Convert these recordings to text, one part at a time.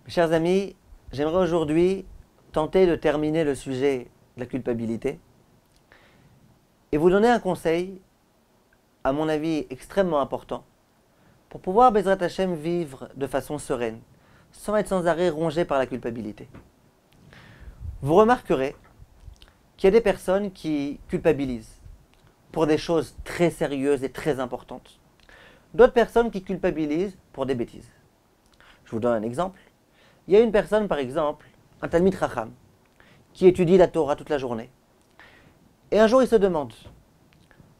Chers amis, j'aimerais aujourd'hui tenter de terminer le sujet de la culpabilité et vous donner un conseil, à mon avis extrêmement important, pour pouvoir, Bezrat Hashem, vivre de façon sereine, sans être sans arrêt rongé par la culpabilité. Vous remarquerez qu'il y a des personnes qui culpabilisent pour des choses très sérieuses et très importantes. D'autres personnes qui culpabilisent pour des bêtises. Je vous donne un exemple. Il y a une personne, par exemple, un Talmid Chacham, qui étudie la Torah toute la journée. Et un jour, il se demande,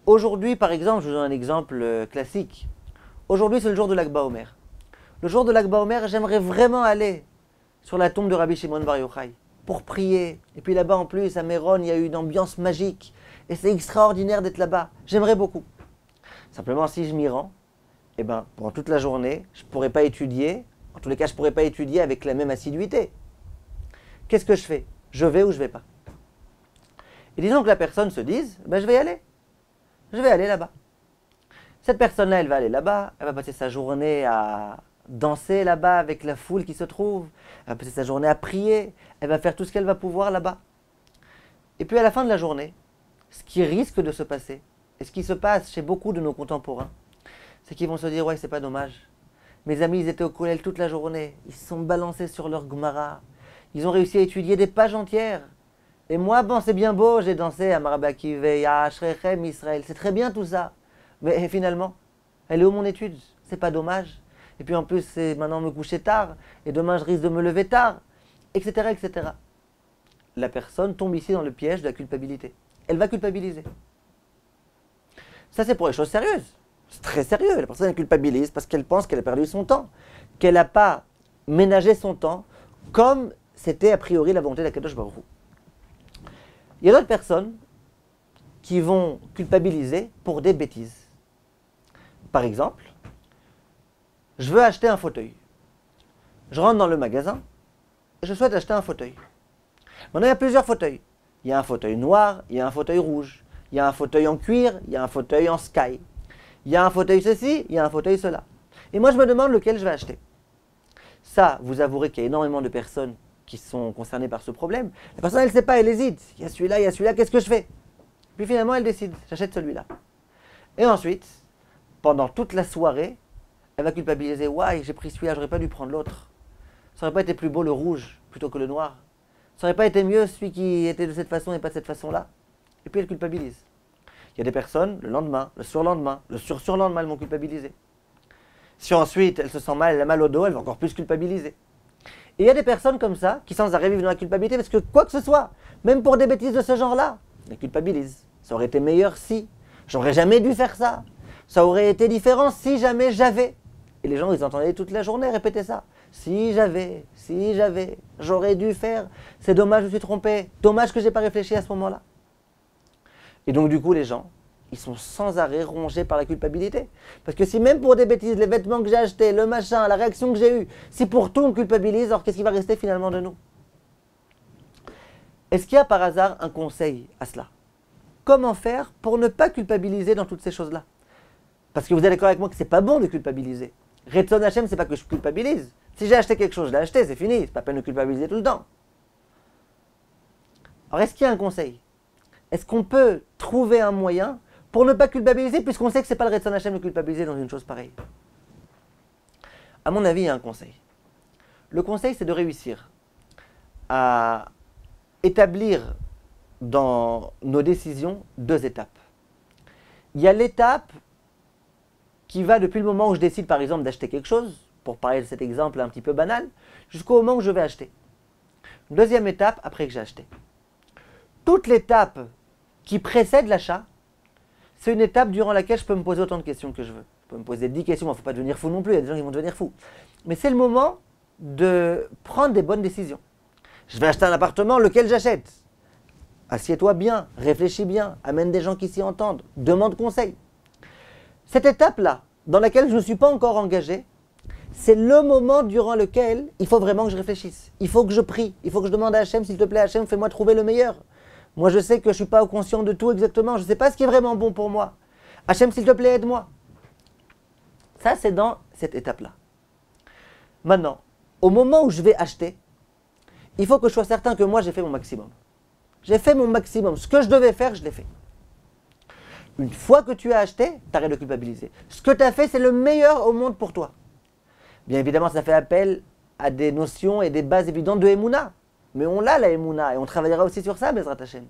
aujourd'hui, par exemple, je vous donne un exemple classique, aujourd'hui, c'est le jour de l'Akba Omer. Le jour de l'Akba Omer, j'aimerais vraiment aller sur la tombe de Rabbi Shimon Bar Yochai pour prier. Et puis là-bas, en plus, à Méron, il y a eu une ambiance magique. Et c'est extraordinaire d'être là-bas. J'aimerais beaucoup. Simplement, si je m'y rends, eh ben, pendant toute la journée, je ne pourrais pas étudier. En tous les cas, je ne pourrais pas étudier avec la même assiduité. Qu'est-ce que je fais? Je vais ou je ne vais pas? Et disons que la personne se dise, ben, je vais y aller. Je vais aller là-bas. Cette personne-là, elle va aller là-bas, elle va passer sa journée à danser là-bas avec la foule qui se trouve, elle va passer sa journée à prier, elle va faire tout ce qu'elle va pouvoir là-bas. Et puis à la fin de la journée, ce qui risque de se passer, et ce qui se passe chez beaucoup de nos contemporains, c'est qu'ils vont se dire, ouais, c'est pas dommage. Mes amis, ils étaient au kollel toute la journée, ils se sont balancés sur leur Gemara, ils ont réussi à étudier des pages entières. Et moi, bon, c'est bien beau, j'ai dansé à Marabba Kiveh, à Ashrechem, Israël, c'est très bien tout ça. Mais finalement, elle est où mon étude? C'est pas dommage. Et puis en plus, c'est maintenant me coucher tard, et demain je risque de me lever tard, etc., etc. La personne tombe ici dans le piège de la culpabilité. Elle va culpabiliser. Ça, c'est pour les choses sérieuses. C'est très sérieux. La personne elle culpabilise parce qu'elle pense qu'elle a perdu son temps, qu'elle n'a pas ménagé son temps comme c'était a priori la volonté d'Akadosh Baruch Hu. Il y a d'autres personnes qui vont culpabiliser pour des bêtises. Par exemple, je veux acheter un fauteuil. Je rentre dans le magasin et je souhaite acheter un fauteuil. Maintenant, il y a plusieurs fauteuils. Il y a un fauteuil noir, il y a un fauteuil rouge, il y a un fauteuil en cuir, il y a un fauteuil en sky. Il y a un fauteuil ceci, il y a un fauteuil cela. Et moi, je me demande lequel je vais acheter. Ça, vous avouerez qu'il y a énormément de personnes qui sont concernées par ce problème. La personne, elle ne sait pas, elle hésite. Il y a celui-là, qu'est-ce que je fais? Puis finalement, elle décide, j'achète celui-là. Et ensuite, pendant toute la soirée, elle va culpabiliser. Ouais, j'ai pris celui-là, j'aurais pas dû prendre l'autre. Ça n'aurait pas été plus beau le rouge plutôt que le noir. Ça n'aurait pas été mieux celui qui était de cette façon et pas de cette façon-là. Et puis elle culpabilise. Il y a des personnes, le lendemain, le surlendemain, le surlendemain, elles vont culpabiliser. Si ensuite elle se sent mal, elle a mal au dos, elle va encore plus culpabiliser. Et il y a des personnes comme ça, qui sans arrêt vivent dans la culpabilité, parce que quoi que ce soit, même pour des bêtises de ce genre-là, elles culpabilisent. Ça aurait été meilleur si, j'aurais jamais dû faire ça. Ça aurait été différent si jamais j'avais. Et les gens, ils entendaient toute la journée répéter ça. Si j'avais, j'aurais dû faire. C'est dommage, je me suis trompé. Dommage que je n'ai pas réfléchi à ce moment-là. Et donc du coup, les gens, ils sont sans arrêt rongés par la culpabilité. Parce que si même pour des bêtises, les vêtements que j'ai achetés, le machin, la réaction que j'ai eue, si pour tout on culpabilise, alors qu'est-ce qui va rester finalement de nous? Est-ce qu'il y a par hasard un conseil à cela? Comment faire pour ne pas culpabiliser dans toutes ces choses-là? Parce que vous êtes d'accord avec moi que c'est pas bon de culpabiliser. Retzon Hashem, c'est pas que je culpabilise. Si j'ai acheté quelque chose, je l'ai acheté, c'est fini. C'est pas peine de culpabiliser tout le temps. Alors est-ce qu'il y a un conseil? Est-ce qu'on peut trouver un moyen pour ne pas culpabiliser, puisqu'on sait que c'est pas le Retzon Hashem de culpabiliser dans une chose pareille? À mon avis, il y a un conseil. Le conseil, c'est de réussir à établir dans nos décisions deux étapes. Il y a l'étape qui va depuis le moment où je décide par exemple d'acheter quelque chose, pour parler de cet exemple un petit peu banal, jusqu'au moment où je vais acheter. Deuxième étape, après que j'ai acheté. Toute l'étape qui précède l'achat, c'est une étape durant laquelle je peux me poser autant de questions que je veux. Je peux me poser 10 questions, il ne faut pas devenir fou non plus, il y a des gens qui vont devenir fous. Mais c'est le moment de prendre des bonnes décisions. Je vais acheter un appartement, lequel j'achète? Assieds-toi bien, réfléchis bien, amène des gens qui s'y entendent, demande conseil. Cette étape-là, dans laquelle je ne suis pas encore engagé, c'est le moment durant lequel il faut vraiment que je réfléchisse. Il faut que je prie, il faut que je demande à Hachem, s'il te plaît Hachem, fais-moi trouver le meilleur. Moi je sais que je ne suis pas conscient de tout exactement, je ne sais pas ce qui est vraiment bon pour moi. Hachem, s'il te plaît, aide-moi. Ça, c'est dans cette étape-là. Maintenant, au moment où je vais acheter, il faut que je sois certain que moi j'ai fait mon maximum. J'ai fait mon maximum. Ce que je devais faire, je l'ai fait. Une fois que tu as acheté, t'arrêtes de culpabiliser. Ce que tu as fait, c'est le meilleur au monde pour toi. Bien évidemment, ça fait appel à des notions et des bases évidentes de Emouna. Mais on l'a, la Emouna, et on travaillera aussi sur ça, Bezrat Hashem.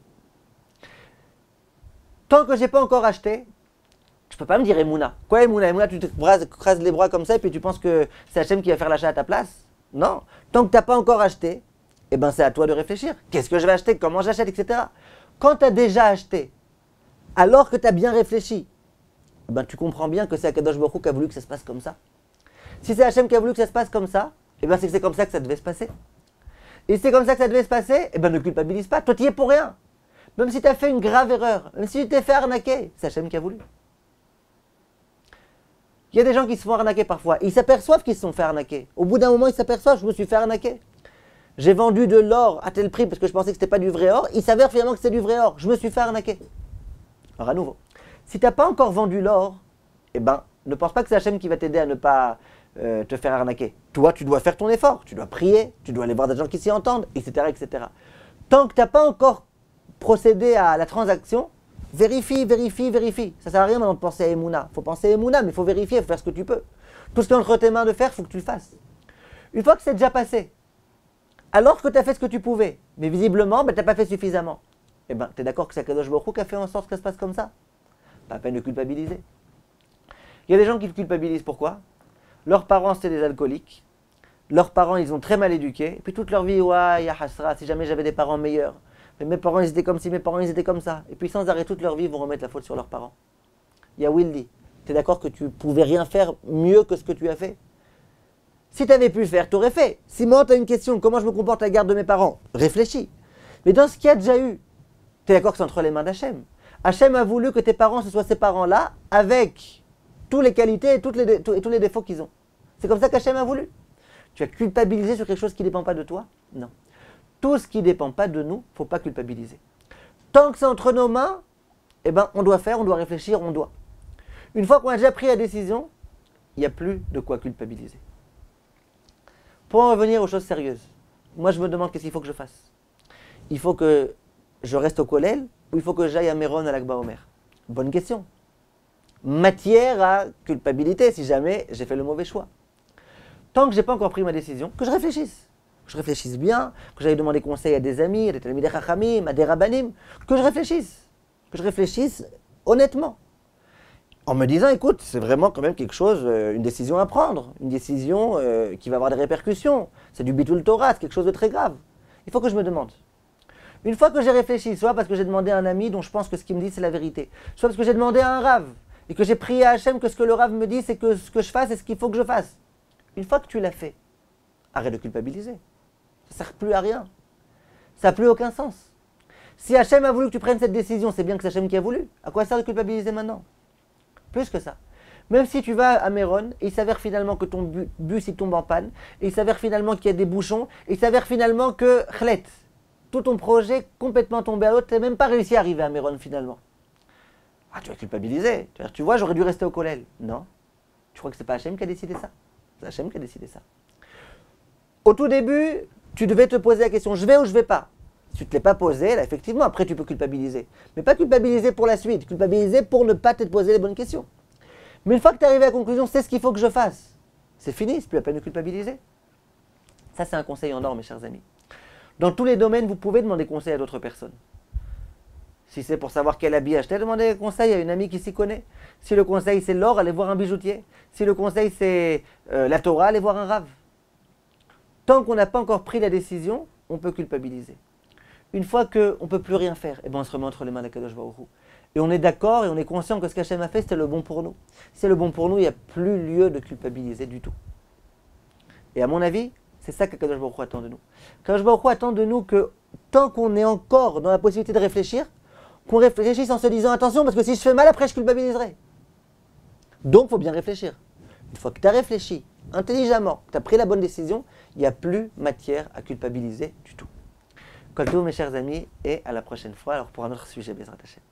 Tant que je n'ai pas encore acheté, tu ne peux pas me dire Emouna. Quoi Emouna? Emouna, tu te crases les bras comme ça et puis tu penses que c'est Hachem qui va faire l'achat à ta place? Non. Tant que tu n'as pas encore acheté, eh ben c'est à toi de réfléchir. Qu'est-ce que je vais acheter? Comment j'achète? Etc. Quand tu as déjà acheté, alors que tu as bien réfléchi, eh ben tu comprends bien que c'est Akadosh Baruch Hu qui a voulu que ça se passe comme ça. Si c'est Hachem qui a voulu que ça se passe comme ça, eh ben c'est que c'est comme ça que ça devait se passer. Et si c'est comme ça que ça devait se passer, eh ben ne culpabilise pas. Toi, tu y es pour rien. Même si tu as fait une grave erreur, même si tu t'es fait arnaquer, c'est Hachem qui a voulu. Il y a des gens qui se font arnaquer parfois. Ils s'aperçoivent qu'ils se sont fait arnaquer. Au bout d'un moment, ils s'aperçoivent, je me suis fait arnaquer. J'ai vendu de l'or à tel prix parce que je pensais que ce n'était pas du vrai or. Il s'avère finalement que c'est du vrai or. Je me suis fait arnaquer. Alors à nouveau, si tu n'as pas encore vendu l'or, eh ben, ne pense pas que c'est Hachem qui va t'aider à ne pas te faire arnaquer. Toi, tu dois faire ton effort. Tu dois prier, tu dois aller voir des gens qui s'y entendent, etc., etc. Tant que tu n'as pas encore procédé à la transaction, vérifie, vérifie, vérifie. Ça ne sert à rien maintenant de penser à Emouna. Il faut penser à Emouna, mais il faut vérifier, il faut faire ce que tu peux. Tout ce qui est entre tes mains de faire, il faut que tu le fasses. Une fois que c'est déjà passé, alors que tu as fait ce que tu pouvais, mais visiblement, tu n'as pas fait suffisamment, eh ben, tu es d'accord que c'est Akadosh Baruch Hu qui a fait en sorte que ça se passe comme ça? Pas la peine de culpabiliser. Il y a des gens qui culpabilisent, pourquoi? Leurs parents, c'était des alcooliques. Leurs parents, ils ont très mal éduqué. Et puis toute leur vie, ouais, ya hasra, si jamais j'avais des parents meilleurs. Mais mes parents, ils étaient comme ci, mes parents, ils étaient comme ça. Et puis sans arrêt, toute leur vie, ils vont remettre la faute sur leurs parents. Il y a Wildy. Tu es d'accord que tu pouvais rien faire mieux que ce que tu as fait? Si tu avais pu le faire, tu aurais fait. Si moi, tu as une question, comment je me comporte à la garde de mes parents? Réfléchis. Mais dans ce qu'il y a déjà eu, tu es d'accord que c'est entre les mains d'Hachem. Hachem a voulu que tes parents, ce soient ces parents-là, avec toutes les qualités et tous les défauts qu'ils ont. C'est comme ça qu'Hachem a voulu. Tu as culpabilisé sur quelque chose qui ne dépend pas de toi? Non. Tout ce qui ne dépend pas de nous, il ne faut pas culpabiliser. Tant que c'est entre nos mains, eh ben, on doit faire, on doit réfléchir, on doit. Une fois qu'on a déjà pris la décision, il n'y a plus de quoi culpabiliser. Pour en revenir aux choses sérieuses, moi je me demande qu'est-ce qu'il faut que je fasse. Il faut que je reste au Kollel ou il faut que j'aille à Méron à l'Akba Omer? Bonne question. Matière à culpabilité si jamais j'ai fait le mauvais choix. Tant que je n'ai pas encore pris ma décision, que je réfléchisse. Que je réfléchisse bien, que j'aille demander conseil à des amis, à des talmidei chachamim, à des rabbanim, que je réfléchisse. Que je réfléchisse honnêtement. En me disant, écoute, c'est vraiment quand même quelque chose, une décision à prendre, une décision qui va avoir des répercussions. C'est du bitul Torah, c'est quelque chose de très grave. Il faut que je me demande. Une fois que j'ai réfléchi, soit parce que j'ai demandé à un ami dont je pense que ce qu'il me dit c'est la vérité, soit parce que j'ai demandé à un rave, et que j'ai prié à Hachem que ce que le rave me dit c'est que ce que je fasse est ce qu'il faut que je fasse. Une fois que tu l'as fait, arrête de culpabiliser. Ça ne sert plus à rien. Ça n'a plus aucun sens. Si Hachem a voulu que tu prennes cette décision, c'est bien que c'est Hachem qui a voulu. À quoi ça sert de culpabiliser maintenant? Plus que ça. Même si tu vas à Méron, et il s'avère finalement que ton bus il tombe en panne, et il s'avère finalement qu'il y a des bouchons, et il s'avère finalement que, chlet, tout ton projet complètement tombé à l'eau, tu n'as même pas réussi à arriver à Méron finalement. Ah, tu vas culpabiliser. Tu vas dire, tu vois, j'aurais dû rester au Kollel. Non. Tu crois que c'est pas Hachem qui a décidé ça? C'est Hachem qui a décidé ça. Au tout début, tu devais te poser la question, je vais ou je vais pas? Si tu ne te l'es pas posé, là, effectivement, après tu peux culpabiliser. Mais pas culpabiliser pour la suite, culpabiliser pour ne pas te poser les bonnes questions. Mais une fois que tu es arrivé à la conclusion, c'est ce qu'il faut que je fasse. C'est fini, c'est plus la peine de culpabiliser. Ça, c'est un conseil en or, mes chers amis. Dans tous les domaines, vous pouvez demander conseil à d'autres personnes. Si c'est pour savoir quel habit acheter, demandez conseil à une amie qui s'y connaît. Si le conseil c'est l'or, allez voir un bijoutier. Si le conseil c'est la Torah, allez voir un rave. Tant qu'on n'a pas encore pris la décision, on peut culpabiliser. Une fois qu'on ne peut plus rien faire, eh ben on se remet entre les mains d'Akadosh Baruch Hu. Et on est d'accord et on est conscient que ce qu'Hachem a fait, c'était le bon pour nous. Si c'est le bon pour nous, il n'y a plus lieu de culpabiliser du tout. Et à mon avis, c'est ça qu'Akadosh Baruch Hu attend de nous. Akadosh Baruch Hu attend de nous que tant qu'on est encore dans la possibilité de réfléchir, qu'on réfléchisse en se disant attention parce que si je fais mal après je culpabiliserai. Donc il faut bien réfléchir. Une fois que tu as réfléchi intelligemment, que tu as pris la bonne décision, il n'y a plus matière à culpabiliser du tout. Kol tov mes chers amis et à la prochaine fois alors pour un autre sujet Bezrat Hashem.